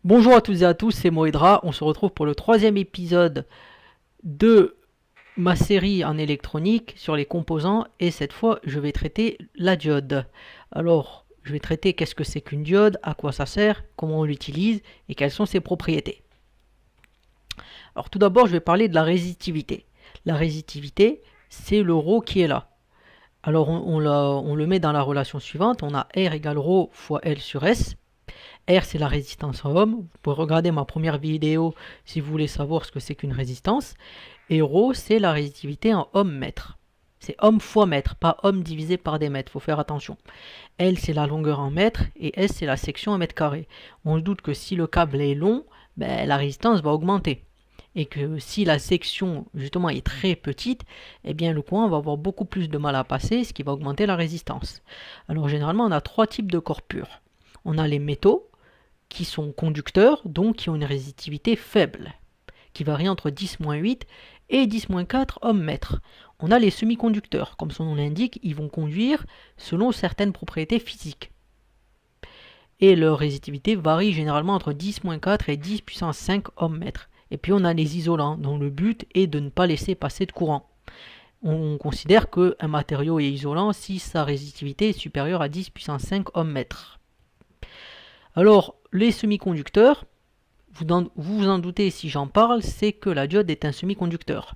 Bonjour à toutes et à tous, c'est Moedra. On se retrouve pour le troisième épisode de ma série en électronique sur les composants et cette fois je vais traiter la diode. Alors je vais traiter qu'est-ce que c'est qu'une diode, à quoi ça sert, comment on l'utilise et quelles sont ses propriétés. Alors tout d'abord je vais parler de la résistivité. La résistivité c'est le ρ qui est là. Alors on le met dans la relation suivante, on a R égale ρ fois L sur S. R, c'est la résistance en ohm. Vous pouvez regarder ma première vidéo si vous voulez savoir ce que c'est qu'une résistance. Et ρ, c'est la résistivité en ohm mètre. C'est ohm fois mètre, pas ohm divisé par des mètres. Il faut faire attention. L, c'est la longueur en mètres et S, c'est la section en mètre carré. On se doute que si le câble est long, la résistance va augmenter. Et que si la section justement est très petite, eh bien le courant va avoir beaucoup plus de mal à passer, ce qui va augmenter la résistance. Alors généralement, on a trois types de corps purs. On a les métaux, qui sont conducteurs, donc qui ont une résistivité faible, qui varie entre 10-8 et 10-4 ohms mètre. On a les semi-conducteurs, comme son nom l'indique, ils vont conduire selon certaines propriétés physiques. Et leur résistivité varie généralement entre 10-4 et 10 puissance 5 ohms mètre. Et puis on a les isolants, dont le but est de ne pas laisser passer de courant. On considère qu'un matériau est isolant si sa résistivité est supérieure à 10 puissance 5 ohms mètre. Alors, les semi-conducteurs, vous vous en doutez si j'en parle, c'est que la diode est un semi-conducteur.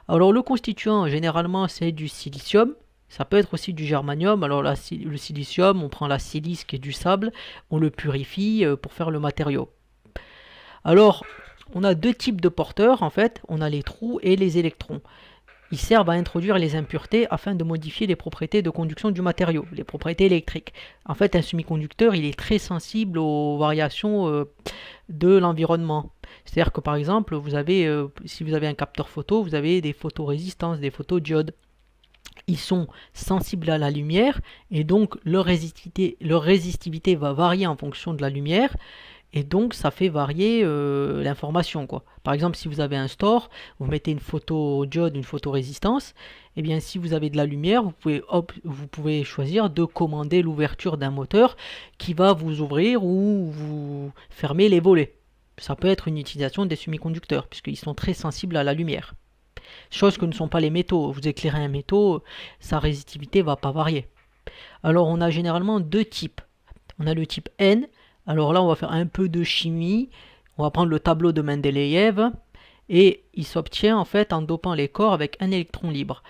Alors, le constituant, généralement, c'est du silicium. Ça peut être aussi du germanium. Alors, le silicium, on prend la silice qui est du sable, on le purifie pour faire le matériau. Alors, on a deux types de porteurs, en fait. On a les trous et les électrons. Ils servent à introduire les impuretés afin de modifier les propriétés de conduction du matériau, les propriétés électriques. En fait, un semi-conducteur, il est très sensible aux variations de l'environnement. C'est-à-dire que par exemple, si vous avez un capteur photo, vous avez des photorésistances, des photodiodes. Ils sont sensibles à la lumière et donc leur résistivité va varier en fonction de la lumière. Et donc, ça fait varier l'information, quoi. Par exemple, si vous avez un store, vous mettez une photodiode, une photorésistance, et bien si vous avez de la lumière, vous pouvez choisir de commander l'ouverture d'un moteur qui va vous ouvrir ou vous fermer les volets. Ça peut être une utilisation des semi-conducteurs, puisqu'ils sont très sensibles à la lumière. Chose que ne sont pas les métaux. Vous éclairez un métaux, sa résistivité ne va pas varier. Alors, on a généralement deux types. On a le type N. Alors là, on va faire un peu de chimie. On va prendre le tableau de Mendeleïev. Et il s'obtient en fait en dopant les corps avec un électron libre.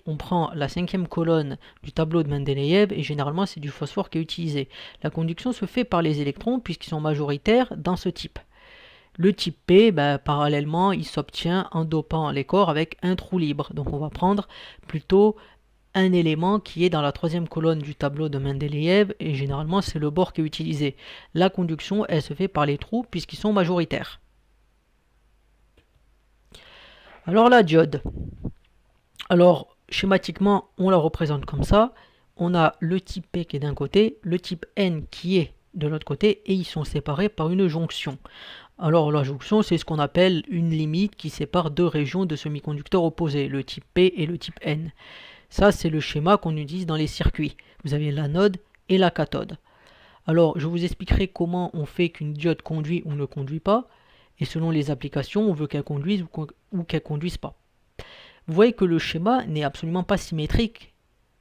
On prend la cinquième colonne du tableau de Mendeleïev et généralement c'est du phosphore qui est utilisé. La conduction se fait par les électrons puisqu'ils sont majoritaires dans ce type. Le type P, parallèlement, il s'obtient en dopant les corps avec un trou libre. Donc on va prendre plutôt un élément qui est dans la troisième colonne du tableau de Mendeleïev et généralement c'est le bore qui est utilisé. La conduction, elle se fait par les trous puisqu'ils sont majoritaires. Alors la diode. Alors schématiquement, on la représente comme ça. On a le type P qui est d'un côté, le type N qui est de l'autre côté et ils sont séparés par une jonction. Alors la jonction, c'est ce qu'on appelle une limite qui sépare deux régions de semi-conducteurs opposés, le type P et le type N. Ça, c'est le schéma qu'on utilise dans les circuits. Vous avez l'anode et la cathode. Alors, je vous expliquerai comment on fait qu'une diode conduit ou ne conduit pas. Et selon les applications, on veut qu'elle conduise ou qu'elle ne conduise pas. Vous voyez que le schéma n'est absolument pas symétrique.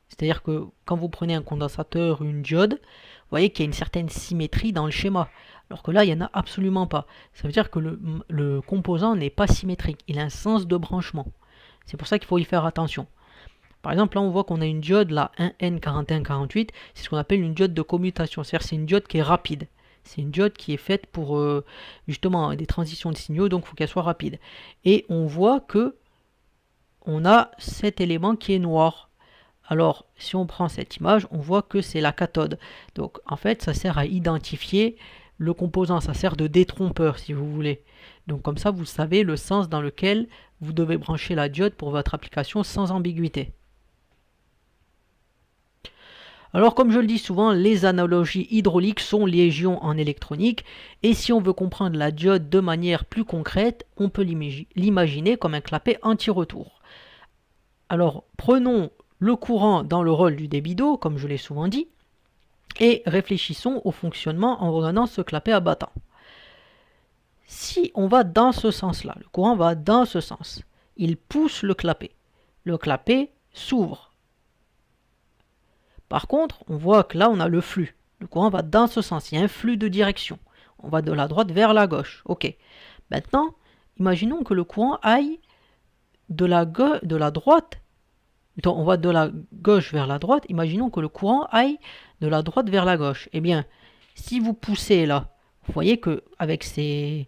C'est-à-dire que quand vous prenez un condensateur ou une diode, vous voyez qu'il y a une certaine symétrie dans le schéma. Alors que là, il n'y en a absolument pas. Ça veut dire que le composant n'est pas symétrique. Il a un sens de branchement. C'est pour ça qu'il faut y faire attention. Par exemple, là, on voit qu'on a une diode, la 1N4148. C'est ce qu'on appelle une diode de commutation. C'est-à-dire c'est une diode qui est rapide. C'est une diode qui est faite pour justement des transitions de signaux, donc il faut qu'elle soit rapide. Et on voit que on a cet élément qui est noir. Alors, si on prend cette image, on voit que c'est la cathode. Donc, en fait, ça sert à identifier le composant. Ça sert de détrompeur, si vous voulez. Donc, comme ça, vous savez le sens dans lequel vous devez brancher la diode pour votre application sans ambiguïté. Alors comme je le dis souvent, les analogies hydrauliques sont légion en électronique et si on veut comprendre la diode de manière plus concrète, on peut l'imaginer comme un clapet anti-retour. Alors prenons le courant dans le rôle du débit d'eau, comme je l'ai souvent dit, et réfléchissons au fonctionnement en regardant ce clapet abattant. si on va dans ce sens-là, le courant va dans ce sens, il pousse le clapet. Le clapet s'ouvre. Par contre, on voit que là, on a le flux. Le courant va dans ce sens. Il y a un flux de direction. On va de la droite vers la gauche. OK. Maintenant, imaginons que le courant aille de la droite. Donc, on va de la gauche vers la droite. Imaginons que le courant aille de la droite vers la gauche. Eh bien, si vous poussez là, vous voyez que avec ce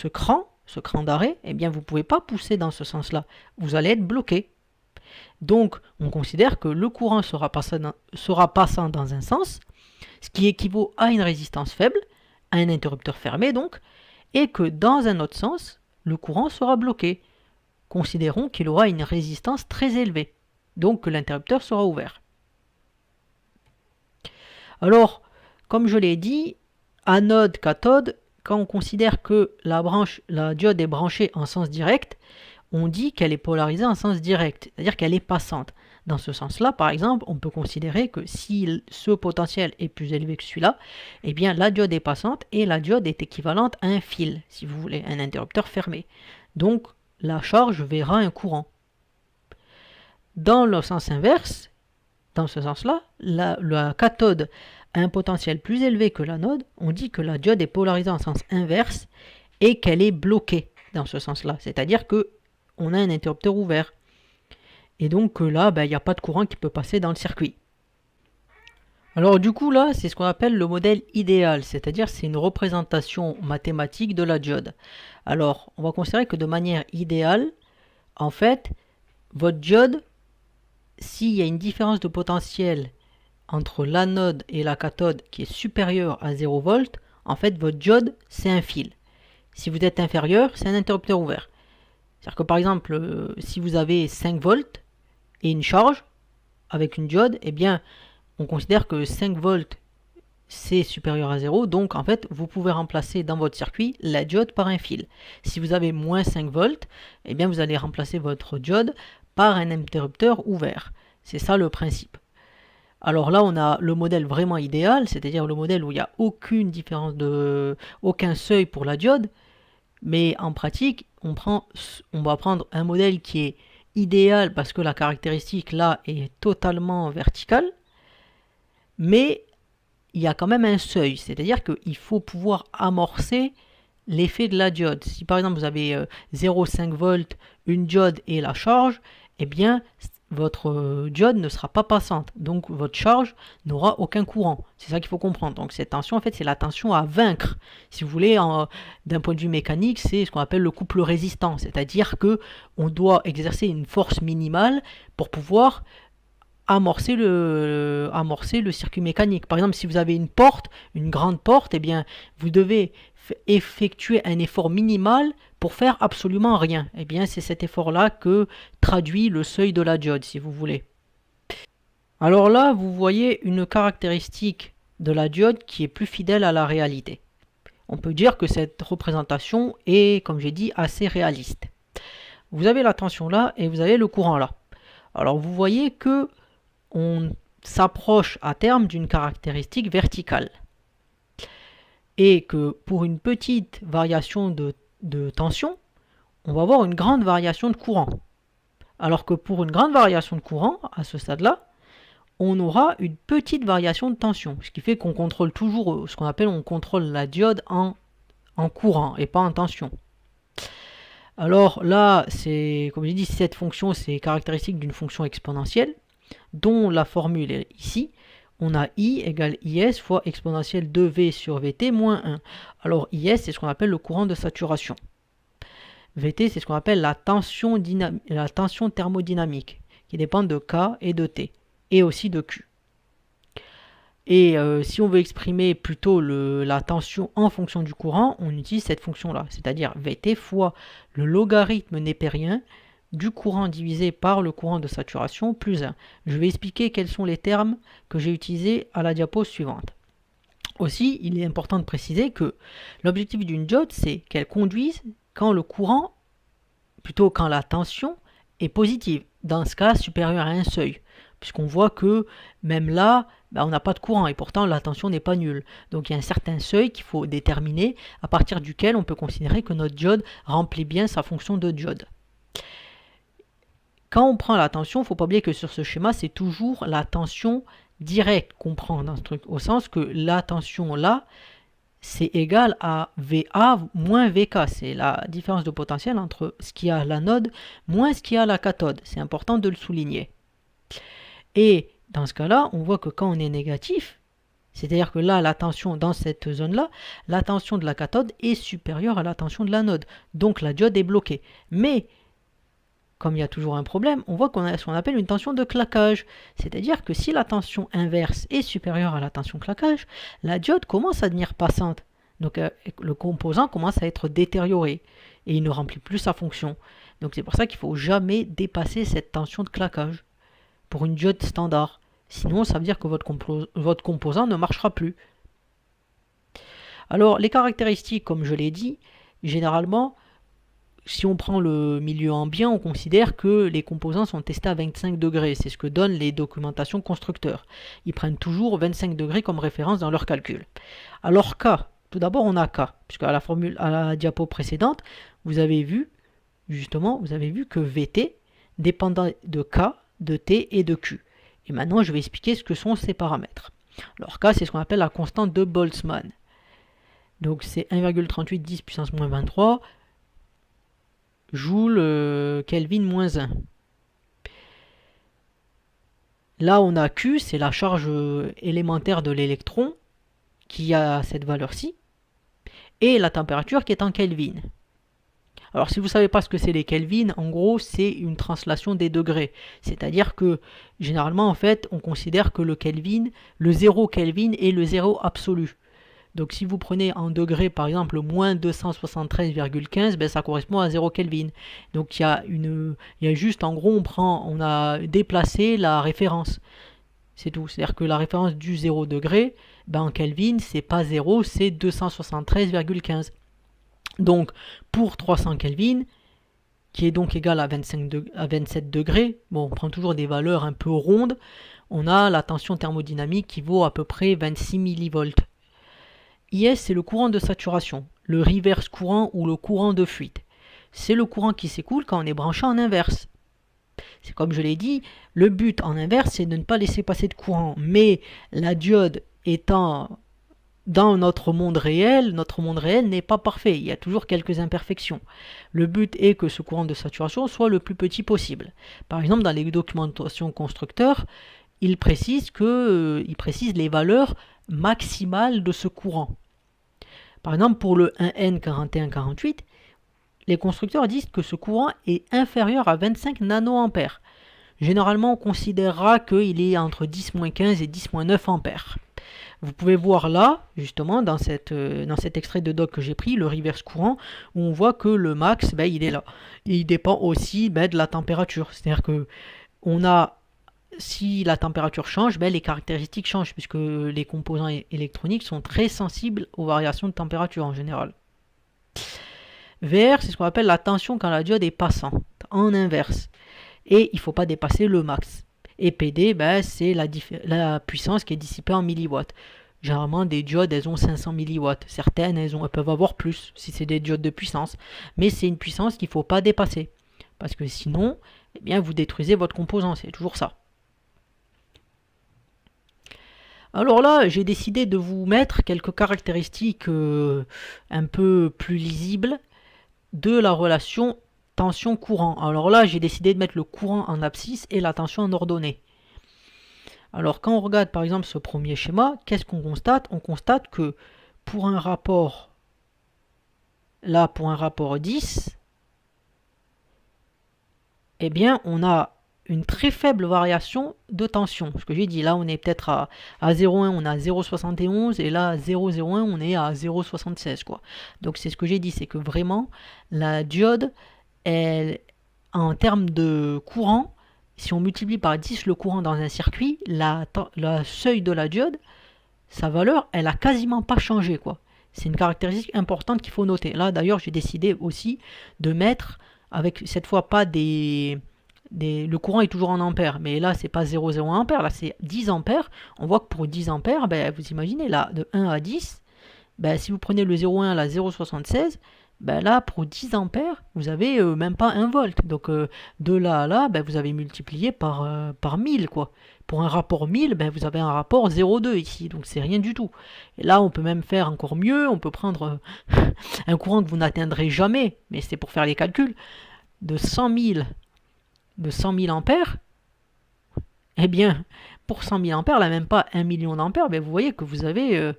cran d'arrêt, eh bien, vous ne pouvez pas pousser dans ce sens-là. Vous allez être bloqué. Donc, on considère que le courant sera passant dans un sens, ce qui équivaut à une résistance faible, à un interrupteur fermé donc, et que dans un autre sens, le courant sera bloqué. Considérons qu'il aura une résistance très élevée, donc que l'interrupteur sera ouvert. Alors, comme je l'ai dit, anode, cathode, quand on considère que la diode est branchée en sens direct, on dit qu'elle est polarisée en sens direct, c'est-à-dire qu'elle est passante. Dans ce sens-là, par exemple, on peut considérer que si ce potentiel est plus élevé que celui-là, eh bien la diode est passante et la diode est équivalente à un fil, si vous voulez, un interrupteur fermé. Donc, la charge verra un courant. Dans le sens inverse, dans ce sens-là, la cathode a un potentiel plus élevé que l'anode. On dit que la diode est polarisée en sens inverse et qu'elle est bloquée dans ce sens-là. C'est-à-dire que on a un interrupteur ouvert. Et donc là, il n'y a pas de courant qui peut passer dans le circuit. Alors du coup là, c'est ce qu'on appelle le modèle idéal, c'est-à-dire c'est une représentation mathématique de la diode. Alors, on va considérer que de manière idéale, en fait, votre diode, s'il y a une différence de potentiel entre l'anode et la cathode qui est supérieure à 0 volts, en fait, votre diode, c'est un fil. Si vous êtes inférieur, c'est un interrupteur ouvert. C'est-à-dire que par exemple, si vous avez 5 volts et une charge avec une diode, eh bien, on considère que 5 volts c'est supérieur à 0, donc en fait, vous pouvez remplacer dans votre circuit la diode par un fil. Si vous avez moins 5 volts, eh bien, vous allez remplacer votre diode par un interrupteur ouvert. C'est ça le principe. Alors là, on a le modèle vraiment idéal, c'est-à-dire le modèle où il n'y a aucune différence aucun seuil pour la diode. Mais en pratique, on va prendre un modèle qui est idéal parce que la caractéristique là est totalement verticale, mais il y a quand même un seuil, c'est-à-dire qu'il faut pouvoir amorcer l'effet de la diode. Si par exemple vous avez 0,5 volts, une diode et la charge, eh bien votre diode ne sera pas passante, donc votre charge n'aura aucun courant. C'est ça qu'il faut comprendre. Donc cette tension, en fait, c'est la tension à vaincre. Si vous voulez, d'un point de vue mécanique, c'est ce qu'on appelle le couple résistant, c'est-à-dire que on doit exercer une force minimale pour pouvoir amorcer le circuit mécanique. Par exemple, si vous avez une grande porte, eh bien, vous devez effectuer un effort minimal pour faire absolument rien. Eh bien, c'est cet effort-là que traduit le seuil de la diode, si vous voulez. Alors là, vous voyez une caractéristique de la diode qui est plus fidèle à la réalité. On peut dire que cette représentation est, comme j'ai dit, assez réaliste. Vous avez la tension là et vous avez le courant là. Alors vous voyez que on s'approche à terme d'une caractéristique verticale. Et que pour une petite variation de tension, on va avoir une grande variation de courant. Alors que pour une grande variation de courant, à ce stade-là, on aura une petite variation de tension. Ce qui fait qu'on contrôle toujours ce qu'on appelle, on contrôle la diode en courant et pas en tension. Alors là, c'est, comme j'ai dit, cette fonction, c'est caractéristique d'une fonction exponentielle, dont la formule est ici. On a I égale IS fois exponentielle 2V sur VT moins 1. Alors IS, c'est ce qu'on appelle le courant de saturation. VT, c'est ce qu'on appelle la tension thermodynamique, qui dépend de K et de T, et aussi de Q. Et si on veut exprimer plutôt la tension en fonction du courant, on utilise cette fonction-là, c'est-à-dire VT fois le logarithme népérien du courant divisé par le courant de saturation plus 1. Je vais expliquer quels sont les termes que j'ai utilisés à la diapo suivante. Aussi, il est important de préciser que l'objectif d'une diode, c'est qu'elle conduise quand le courant, plutôt quand la tension est positive, dans ce cas supérieur à un seuil. puisqu'on voit que même là, ben, on n'a pas de courant et pourtant la tension n'est pas nulle. Donc il y a un certain seuil qu'il faut déterminer à partir duquel on peut considérer que notre diode remplit bien sa fonction de diode. Quand on prend la tension, il ne faut pas oublier que sur ce schéma, c'est toujours la tension directe qu'on prend dans ce truc, au sens que la tension là, c'est égal à VA moins VK. C'est la différence de potentiel entre ce qu'il y a à l'anode moins ce qu'il y a à la cathode. C'est important de le souligner. Et dans ce cas-là, on voit que quand on est négatif, c'est-à-dire que là, la tension dans cette zone-là, la tension de la cathode est supérieure à la tension de l'anode. Donc la diode est bloquée. Mais comme il y a toujours un problème, on voit qu'on a ce qu'on appelle une tension de claquage. C'est-à-dire que si la tension inverse est supérieure à la tension claquage, la diode commence à devenir passante. Donc le composant commence à être détérioré et il ne remplit plus sa fonction. Donc c'est pour ça qu'il ne faut jamais dépasser cette tension de claquage pour une diode standard. Sinon, ça veut dire que votre composant ne marchera plus. Alors, les caractéristiques, comme je l'ai dit, généralement, si on prend le milieu ambiant, on considère que les composants sont testés à 25 degrés. C'est ce que donnent les documentations constructeurs. Ils prennent toujours 25 degrés comme référence dans leur calcul. Alors K, tout d'abord on a K, puisque à la diapo précédente, vous avez vu que VT dépendait de K, de T et de Q. Et maintenant, je vais expliquer ce que sont ces paramètres. Alors K, c'est ce qu'on appelle la constante de Boltzmann. Donc c'est 1,38 10 puissance moins 23 joules Kelvin moins 1. Là, on a Q, c'est la charge élémentaire de l'électron qui a cette valeur-ci, et la température qui est en Kelvin. Alors, si vous ne savez pas ce que c'est les Kelvin, en gros, c'est une translation des degrés. C'est-à-dire que, généralement, en fait, on considère que le Kelvin, le 0 Kelvin est le 0 absolu. Donc si vous prenez en degrés par exemple moins 273,15, ben, ça correspond à 0 Kelvin. Donc il y a juste en gros on a déplacé la référence. C'est tout. C'est-à-dire que la référence du 0 degré, ben, en Kelvin, c'est pas 0, c'est 273,15. Donc pour 300 Kelvin, qui est donc égal à 27 degrés, bon, on prend toujours des valeurs un peu rondes, on a la tension thermodynamique qui vaut à peu près 26 millivolts. IS, c'est le courant de saturation, le reverse courant ou le courant de fuite. C'est le courant qui s'écoule quand on est branché en inverse. C'est comme je l'ai dit, le but en inverse, c'est de ne pas laisser passer de courant. Mais la diode étant dans notre monde réel n'est pas parfait. Il y a toujours quelques imperfections. Le but est que ce courant de saturation soit le plus petit possible. Par exemple, dans les documentations constructeurs, il précise les valeurs maximale de ce courant. Par exemple, pour le 1N4148, les constructeurs disent que ce courant est inférieur à 25 nanoampères. Généralement, on considérera qu'il est entre 10-15 et 10-9 ampères. Vous pouvez voir là, justement, dans cet extrait de doc que j'ai pris, le reverse courant, où on voit que le max, ben, il est là. Et il dépend aussi de la température. C'est-à-dire que si la température change, ben les caractéristiques changent, puisque les composants électroniques sont très sensibles aux variations de température en général. VR, c'est ce qu'on appelle la tension quand la diode est passante, en inverse. Et il ne faut pas dépasser le max. Et PD, ben, c'est la puissance qui est dissipée en milliwatts. Généralement, des diodes, elles ont 500 milliwatts. Certaines, elles peuvent avoir plus, si c'est des diodes de puissance. Mais c'est une puissance qu'il ne faut pas dépasser. Parce que sinon, eh bien, vous détruisez votre composant, c'est toujours ça. Alors là, j'ai décidé de vous mettre quelques caractéristiques un peu plus lisibles de la relation tension-courant. Alors là, j'ai décidé de mettre le courant en abscisse et la tension en ordonnée. Alors quand on regarde par exemple ce premier schéma, qu'est-ce qu'on constate? On constate que pour un rapport, là pour un rapport 10, eh bien on a une très faible variation de tension. Ce que j'ai dit, là on est peut-être à 0,1, on est à 0,71 et là à 0,01 on est à 0,76 quoi. Donc c'est ce que j'ai dit, c'est que vraiment la diode, en termes de courant, si on multiplie par 10 le courant dans un circuit, la seuil de la diode, sa valeur, elle a quasiment pas changé quoi. C'est une caractéristique importante qu'il faut noter. Là d'ailleurs j'ai décidé aussi de mettre, avec cette fois pas des le courant est toujours en ampères, mais là c'est pas 0,01 ampères, là c'est 10 ampères. On voit que pour 10 ampères, ben, vous imaginez là de 1 à 10, ben, si vous prenez le 0,1 à la 0,76, ben là pour 10 ampères, vous avez même pas 1 volt. Donc de là à là, ben, vous avez multiplié par 1000 quoi. Pour un rapport 1000, ben, vous avez un rapport 0,2 ici, donc c'est rien du tout. Et là on peut même faire encore mieux, on peut prendre un courant que vous n'atteindrez jamais, mais c'est pour faire les calculs, de 100 000 ampères. Eh bien, pour 100 000 ampères, là même pas 1 million d'ampères, ben vous voyez que vous avez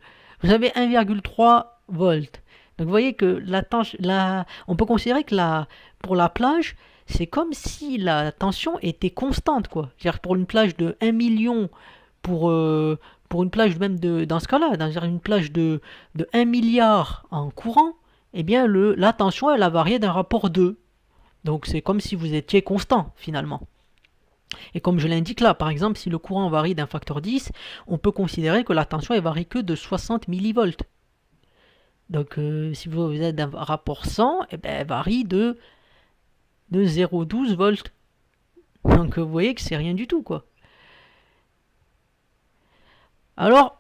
1,3 volts. Donc vous voyez que on peut considérer que pour la plage, c'est comme si la tension était constante, quoi. C'est-à-dire pour une plage de 1 million, pour une plage même dans ce cas-là, dans une plage de 1 milliard en courant, eh bien la tension, elle a varié d'un rapport 2. Donc c'est comme si vous étiez constant, finalement. Et comme je l'indique là, par exemple, si le courant varie d'un facteur 10, on peut considérer que la tension ne varie que de 60 millivolts. Donc si vous êtes d'un rapport 100, eh ben, elle varie de 0,12 volts. Donc vous voyez que c'est rien du tout, quoi. Alors,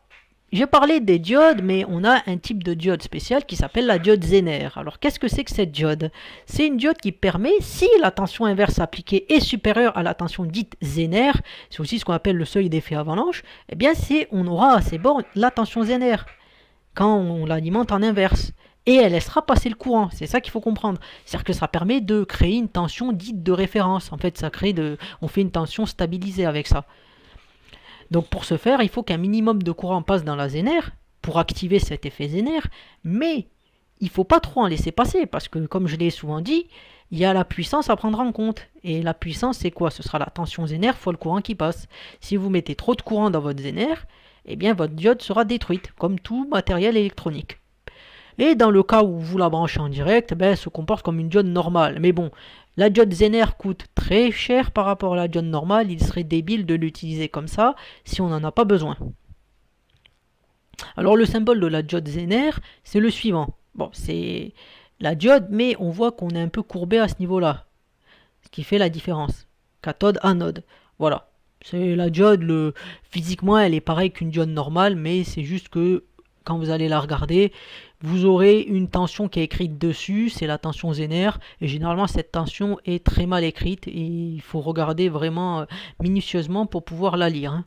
j'ai parlé des diodes, mais on a un type de diode spécial qui s'appelle la diode Zener. Alors, qu'est-ce que c'est que cette diode? C'est une diode qui permet, si la tension inverse appliquée est supérieure à la tension dite Zener, c'est aussi ce qu'on appelle le seuil d'effet avalanche, eh bien, on aura à ses bords la tension Zener quand on l'alimente en inverse. Et elle laissera passer le courant. C'est ça qu'il faut comprendre. C'est-à-dire que ça permet de créer une tension dite de référence. En fait, on fait une tension stabilisée avec ça. Donc pour ce faire, il faut qu'un minimum de courant passe dans la Zener pour activer cet effet Zener, mais il ne faut pas trop en laisser passer parce que, comme je l'ai souvent dit, il y a la puissance à prendre en compte. Et la puissance, c'est quoi? Ce sera la tension Zener fois le courant qui passe. Si vous mettez trop de courant dans votre Zener, eh bien votre diode sera détruite, comme tout matériel électronique. Et dans le cas où vous la branchez en direct, elle se comporte comme une diode normale. Mais bon, la diode Zener coûte très cher par rapport à la diode normale. Il serait débile de l'utiliser comme ça si on n'en a pas besoin. Alors le symbole de la diode Zener, c'est le suivant. Bon, c'est la diode, mais on voit qu'on est un peu courbé à ce niveau-là. Ce qui fait la différence. Cathode-anode. Voilà. C'est la diode, physiquement, elle est pareille qu'une diode normale, mais c'est juste que quand vous allez la regarder, vous aurez une tension qui est écrite dessus, c'est la tension Zener, et généralement cette tension est très mal écrite, et il faut regarder vraiment minutieusement pour pouvoir la lire. Hein.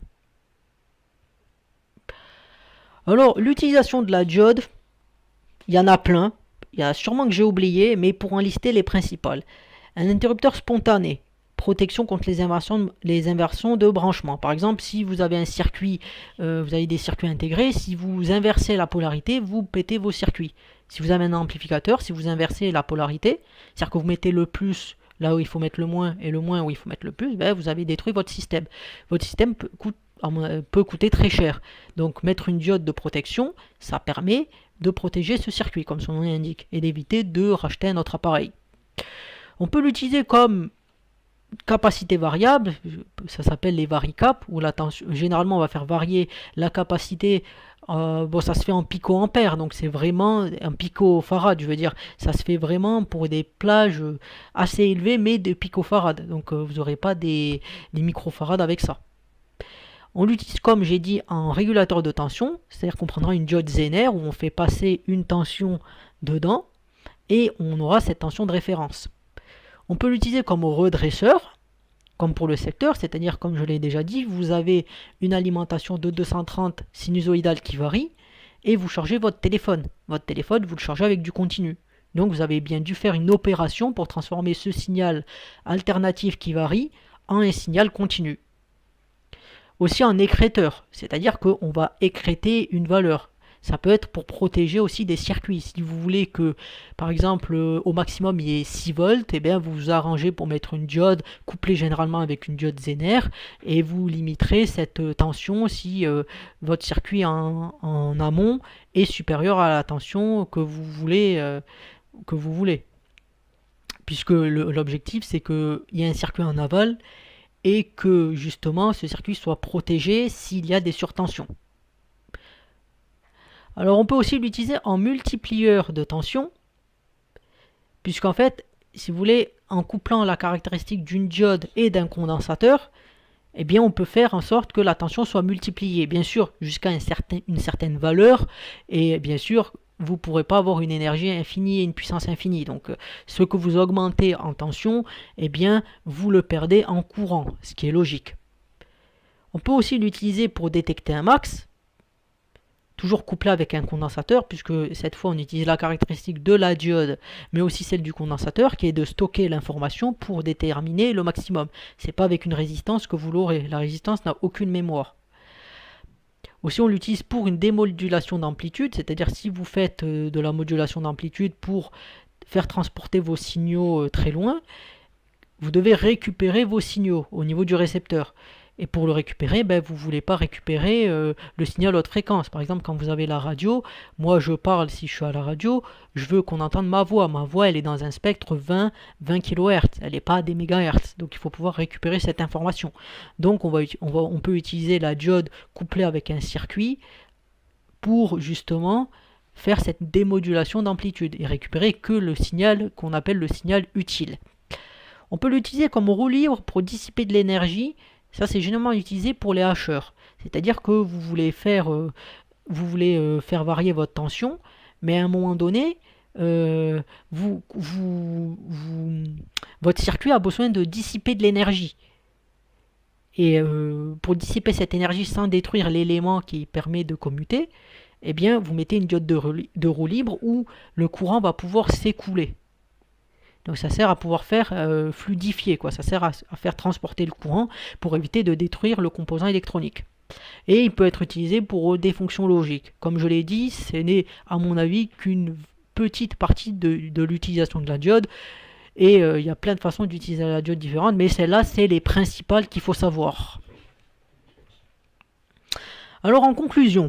Alors, l'utilisation de la diode, il y en a plein, il y a sûrement que j'ai oublié, mais pour en lister les principales. Un interrupteur spontané, protection contre les inversions de branchement. Par exemple, si vous avez un circuit, vous avez des circuits intégrés, si vous inversez la polarité, vous pétez vos circuits. Si vous avez un amplificateur, si vous inversez la polarité, c'est-à-dire que vous mettez le plus là où il faut mettre le moins et le moins où il faut mettre le plus, ben vous avez détruit votre système. Votre système peut coûter très cher. Donc mettre une diode de protection, ça permet de protéger ce circuit, comme son nom l'indique, et d'éviter de racheter un autre appareil. On peut l'utiliser comme capacité variable, ça s'appelle les varicap, où généralement on va faire varier la capacité, bon ça se fait en picoampères, donc c'est vraiment un picofarad, je veux dire, ça se fait vraiment pour des plages assez élevées, mais de picofarad, donc vous n'aurez pas des microfarads avec ça. On l'utilise comme j'ai dit en régulateur de tension, c'est-à-dire qu'on prendra une diode Zener où on fait passer une tension dedans, et on aura cette tension de référence. On peut l'utiliser comme redresseur, comme pour le secteur, c'est-à-dire, comme je l'ai déjà dit, vous avez une alimentation de 230 sinusoïdale qui varie, et vous chargez votre téléphone. Votre téléphone, vous le chargez avec du continu. Donc vous avez bien dû faire une opération pour transformer ce signal alternatif qui varie en un signal continu. Aussi en écrêteur, c'est-à-dire qu'on va écrêter une valeur. Ça peut être pour protéger aussi des circuits. Si vous voulez que, par exemple, au maximum il y ait 6 volts, et bien vous vous arrangez pour mettre une diode couplée généralement avec une diode Zener, et vous limiterez cette tension si votre circuit en amont est supérieur à la tension que vous voulez. Puisque l'objectif c'est qu'il y ait un circuit en aval et que justement ce circuit soit protégé s'il y a des surtensions. Alors on peut aussi l'utiliser en multiplieur de tension, puisqu'en fait, si vous voulez, en couplant la caractéristique d'une diode et d'un condensateur, eh bien on peut faire en sorte que la tension soit multipliée, bien sûr jusqu'à une certaine valeur, et bien sûr vous ne pourrez pas avoir une énergie infinie et une puissance infinie. Donc ce que vous augmentez en tension, eh bien vous le perdez en courant, ce qui est logique. On peut aussi l'utiliser pour détecter un max, toujours couplé avec un condensateur, puisque cette fois on utilise la caractéristique de la diode, mais aussi celle du condensateur, qui est de stocker l'information pour déterminer le maximum. Ce n'est pas avec une résistance que vous l'aurez. La résistance n'a aucune mémoire. Aussi, on l'utilise pour une démodulation d'amplitude, c'est-à-dire si vous faites de la modulation d'amplitude pour faire transporter vos signaux très loin, vous devez récupérer vos signaux au niveau du récepteur. Et pour le récupérer, vous ne voulez pas récupérer le signal haute fréquence. Par exemple, quand vous avez la radio, moi je parle, si je suis à la radio, je veux qu'on entende ma voix. Ma voix, elle est dans un spectre 20 kHz, elle n'est pas à des MHz. Donc il faut pouvoir récupérer cette information. Donc on peut utiliser la diode couplée avec un circuit pour justement faire cette démodulation d'amplitude et récupérer que le signal qu'on appelle le signal utile. On peut l'utiliser comme roue libre pour dissiper de l'énergie. Ça, c'est généralement utilisé pour les hacheurs. C'est-à-dire que vous voulez faire varier votre tension, mais à un moment donné, votre circuit a besoin de dissiper de l'énergie. Et pour dissiper cette énergie sans détruire l'élément qui permet de commuter, eh bien, vous mettez une diode de roue libre où le courant va pouvoir s'écouler. Donc ça sert à pouvoir faire fluidifier, quoi. Ça sert à faire transporter le courant pour éviter de détruire le composant électronique. Et il peut être utilisé pour des fonctions logiques. Comme je l'ai dit, ce n'est à mon avis qu'une petite partie de l'utilisation de la diode. Et il y a plein de façons d'utiliser la diode différentes, mais celles-là, c'est les principales qu'il faut savoir. Alors en conclusion,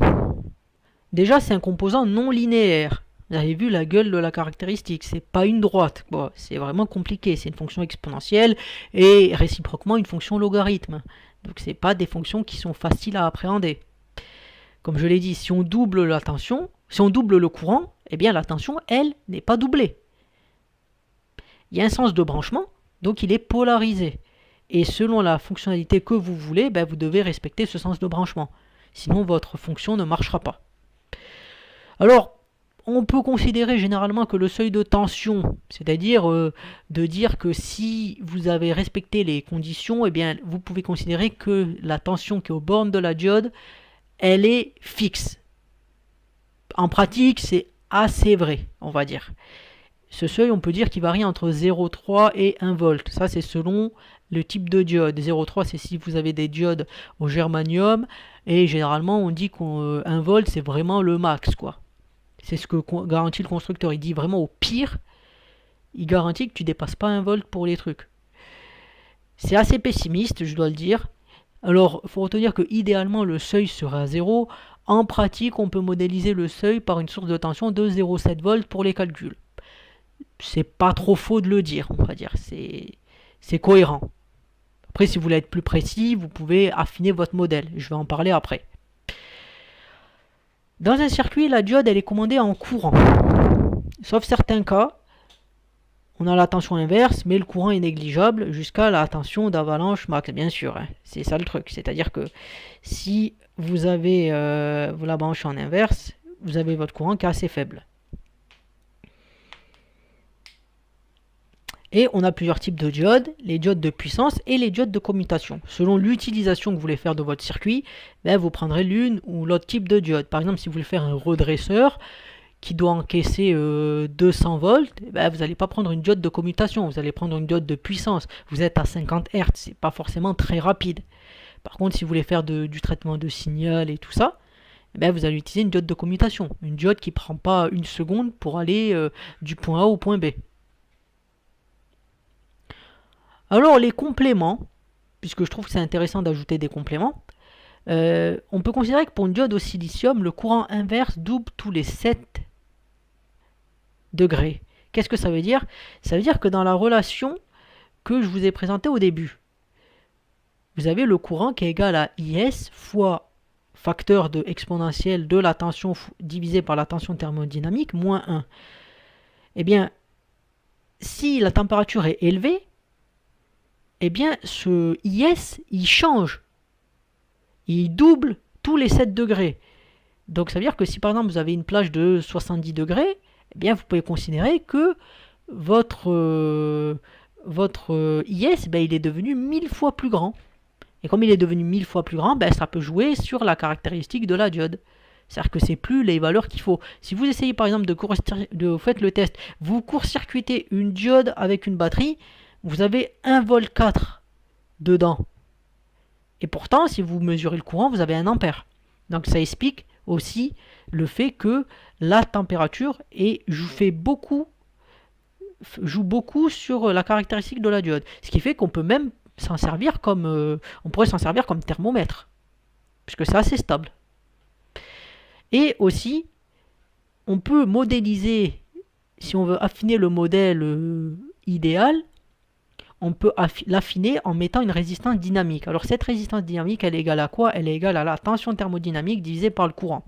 déjà c'est un composant non linéaire. Vous avez vu la gueule de la caractéristique, c'est pas une droite, bon, c'est vraiment compliqué, c'est une fonction exponentielle et réciproquement une fonction logarithme. Donc c'est pas des fonctions qui sont faciles à appréhender. Comme je l'ai dit, si on double la tension, si on double le courant, eh bien la tension, elle, n'est pas doublée. Il y a un sens de branchement, donc il est polarisé. Et selon la fonctionnalité que vous voulez, vous devez respecter ce sens de branchement. Sinon votre fonction ne marchera pas. Alors, on peut considérer généralement que le seuil de tension, c'est-à-dire de dire que si vous avez respecté les conditions, eh bien, vous pouvez considérer que la tension qui est aux bornes de la diode, elle est fixe. En pratique, c'est assez vrai, on va dire. Ce seuil, on peut dire qu'il varie entre 0,3 et 1 volt. Ça, c'est selon le type de diode. 0,3, c'est si vous avez des diodes au germanium. Et généralement, on dit qu'1 volt, c'est vraiment le max, quoi. C'est ce que garantit le constructeur. Il dit vraiment au pire, il garantit que tu ne dépasses pas 1 volt pour les trucs. C'est assez pessimiste, je dois le dire. Alors, il faut retenir que idéalement, le seuil sera à 0. En pratique, on peut modéliser le seuil par une source de tension de 0,7 volts pour les calculs. C'est pas trop faux de le dire, on va dire. C'est cohérent. Après, si vous voulez être plus précis, vous pouvez affiner votre modèle. Je vais en parler après. Dans un circuit, la diode, elle est commandée en courant. Sauf certains cas, on a la tension inverse, mais le courant est négligeable jusqu'à la tension d'avalanche max, bien sûr. Hein. C'est ça le truc. C'est-à-dire que si vous avez la branche en inverse, vous avez votre courant qui est assez faible. Et on a plusieurs types de diodes, les diodes de puissance et les diodes de commutation. Selon l'utilisation que vous voulez faire de votre circuit, vous prendrez l'une ou l'autre type de diode. Par exemple, si vous voulez faire un redresseur qui doit encaisser 200 volts, vous n'allez pas prendre une diode de commutation, vous allez prendre une diode de puissance. Vous êtes à 50 Hz, c'est pas forcément très rapide. Par contre, si vous voulez faire du traitement de signal et tout ça, vous allez utiliser une diode de commutation. Une diode qui ne prend pas une seconde pour aller du point A au point B. Alors les compléments, puisque je trouve que c'est intéressant d'ajouter des compléments, on peut considérer que pour une diode au silicium, le courant inverse double tous les 7 degrés. Qu'est-ce que ça veut dire? Ça veut dire que dans la relation que je vous ai présentée au début, vous avez le courant qui est égal à IS fois facteur de exponentielle de la tension divisé par la tension thermodynamique moins 1. Eh bien, si la température est élevée, eh bien ce IS, il change. Il double tous les 7 degrés. Donc ça veut dire que si par exemple vous avez une plage de 70 degrés, eh bien vous pouvez considérer que votre IS, ben, il est devenu 1000 fois plus grand. Et comme il est devenu 1000 fois plus grand, ben, ça peut jouer sur la caractéristique de la diode. C'est-à-dire que c'est plus les valeurs qu'il faut. Si vous essayez par exemple de faites le test, vous court-circuitez une diode avec une batterie, vous avez 1,4 V dedans. Et pourtant, si vous mesurez le courant, vous avez 1 ampère. Donc ça explique aussi le fait que la température joue beaucoup sur la caractéristique de la diode. Ce qui fait qu'on peut même s'en servir comme on pourrait s'en servir comme thermomètre, puisque c'est assez stable. Et aussi, on peut modéliser, si on veut affiner le modèle idéal, on peut l'affiner en mettant une résistance dynamique. Alors cette résistance dynamique, elle est égale à quoi? Elle est égale à la tension thermodynamique divisée par le courant.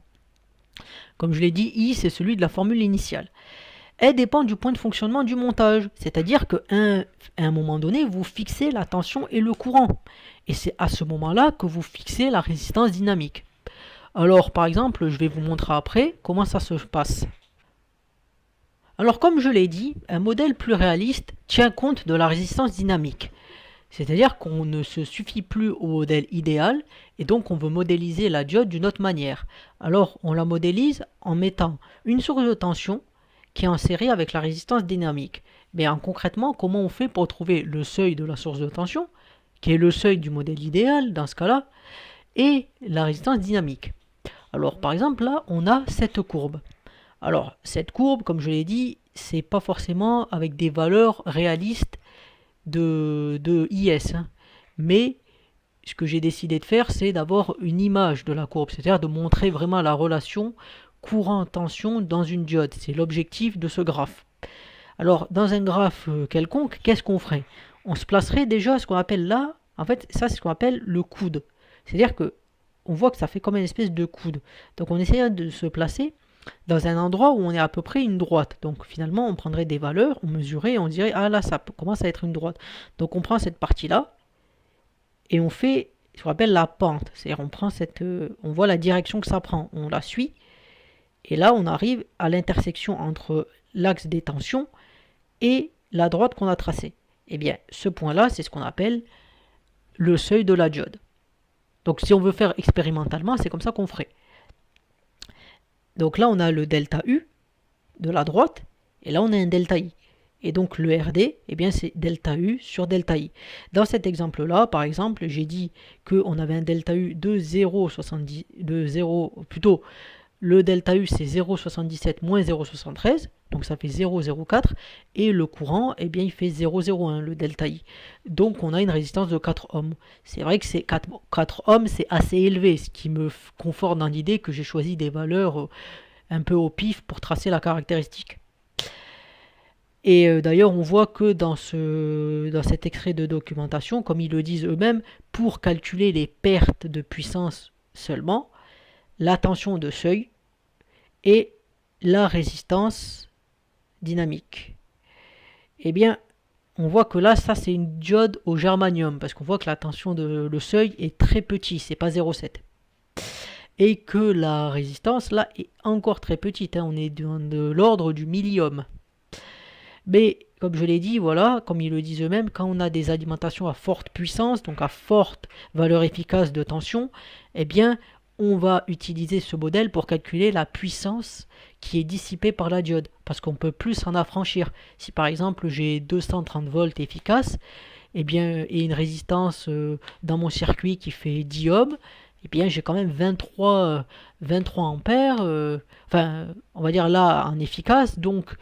Comme je l'ai dit, I, c'est celui de la formule initiale. Elle dépend du point de fonctionnement du montage. C'est-à-dire qu'à un moment donné, vous fixez la tension et le courant. Et c'est à ce moment-là que vous fixez la résistance dynamique. Alors, par exemple, je vais vous montrer après comment ça se passe. Alors, comme je l'ai dit, un modèle plus réaliste tient compte de la résistance dynamique. C'est-à-dire qu'on ne se suffit plus au modèle idéal et donc on veut modéliser la diode d'une autre manière. Alors, on la modélise en mettant une source de tension qui est en série avec la résistance dynamique. Mais concrètement, comment on fait pour trouver le seuil de la source de tension, qui est le seuil du modèle idéal dans ce cas-là, et la résistance dynamique? Alors, par exemple, là, on a cette courbe. Alors, cette courbe, comme je l'ai dit, c'est pas forcément avec des valeurs réalistes de IS. Mais ce que j'ai décidé de faire, c'est d'avoir une image de la courbe, c'est-à-dire de montrer vraiment la relation courant-tension dans une diode. C'est l'objectif de ce graphe. Alors, dans un graphe quelconque, qu'est-ce qu'on ferait? On se placerait déjà à ce qu'on appelle là, en fait, ça c'est ce qu'on appelle le coude. C'est-à-dire que on voit que ça fait comme une espèce de coude. Donc on essaie de se placer dans un endroit où on est à peu près une droite. Donc finalement, on prendrait des valeurs, on mesurait et on dirait, ah là, ça commence à être une droite. Donc on prend cette partie-là et on fait ce qu'on appelle la pente. C'est-à-dire on voit la direction que ça prend, on la suit. Et là, on arrive à l'intersection entre l'axe des tensions et la droite qu'on a tracée. Eh bien, ce point-là, c'est ce qu'on appelle le seuil de la diode. Donc si on veut faire expérimentalement, c'est comme ça qu'on ferait. Donc là, on a le delta U de la droite, et là, on a un delta I. Et donc le RD, eh bien, c'est delta U sur delta I. Dans cet exemple-là, par exemple, j'ai dit qu'on avait un delta U de 0,70, plutôt, le delta U, c'est 0,77 moins 0,73, donc ça fait 0,04, et le courant, eh bien, il fait 0,01, le delta I. Donc on a une résistance de 4 ohms. C'est vrai que 4 ohms, c'est assez élevé, ce qui me conforte dans l'idée que j'ai choisi des valeurs un peu au pif pour tracer la caractéristique. Et d'ailleurs, on voit que dans cet extrait de documentation, comme ils le disent eux-mêmes, pour calculer les pertes de puissance seulement, la tension de seuil et la résistance dynamique. Eh bien, on voit que là, ça c'est une diode au germanium, parce qu'on voit que la tension le seuil est très petit, c'est pas 0,7. Et que la résistance, là, est encore très petite, on est de l'ordre du milliohm. Mais, comme je l'ai dit, voilà, comme ils le disent eux-mêmes, quand on a des alimentations à forte puissance, donc à forte valeur efficace de tension, eh bien, on va utiliser ce modèle pour calculer la puissance qui est dissipée par la diode, parce qu'on peut plus s'en affranchir. Si par exemple j'ai 230 volts efficaces, eh bien, et une résistance dans mon circuit qui fait 10 ohms, eh bien j'ai quand même 23 ampères, enfin on va dire là en efficace, donc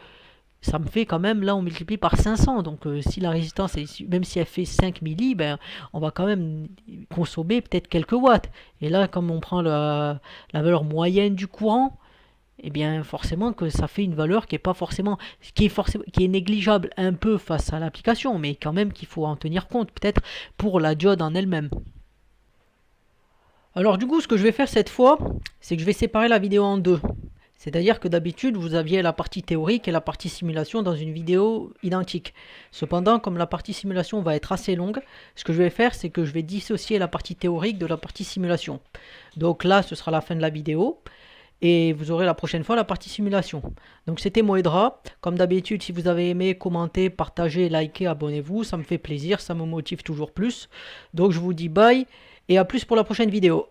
ça me fait quand même, là on multiplie par 500, donc si la résistance, même si elle fait 5 milli, ben, on va quand même consommer peut-être quelques watts. Et là, comme on prend la valeur moyenne du courant, eh bien forcément que ça fait une valeur qui est pas forcément, qui est négligeable un peu face à l'application, mais quand même qu'il faut en tenir compte, peut-être pour la diode en elle-même. Alors du coup, ce que je vais faire cette fois, c'est que je vais séparer la vidéo en deux. C'est-à-dire que d'habitude, vous aviez la partie théorique et la partie simulation dans une vidéo identique. Cependant, comme la partie simulation va être assez longue, ce que je vais faire, c'est que je vais dissocier la partie théorique de la partie simulation. Donc là, ce sera la fin de la vidéo. Et vous aurez la prochaine fois la partie simulation. Donc c'était Moedra. Comme d'habitude, si vous avez aimé, commentez, partagez, likez, abonnez-vous. Ça me fait plaisir, ça me motive toujours plus. Donc je vous dis bye et à plus pour la prochaine vidéo.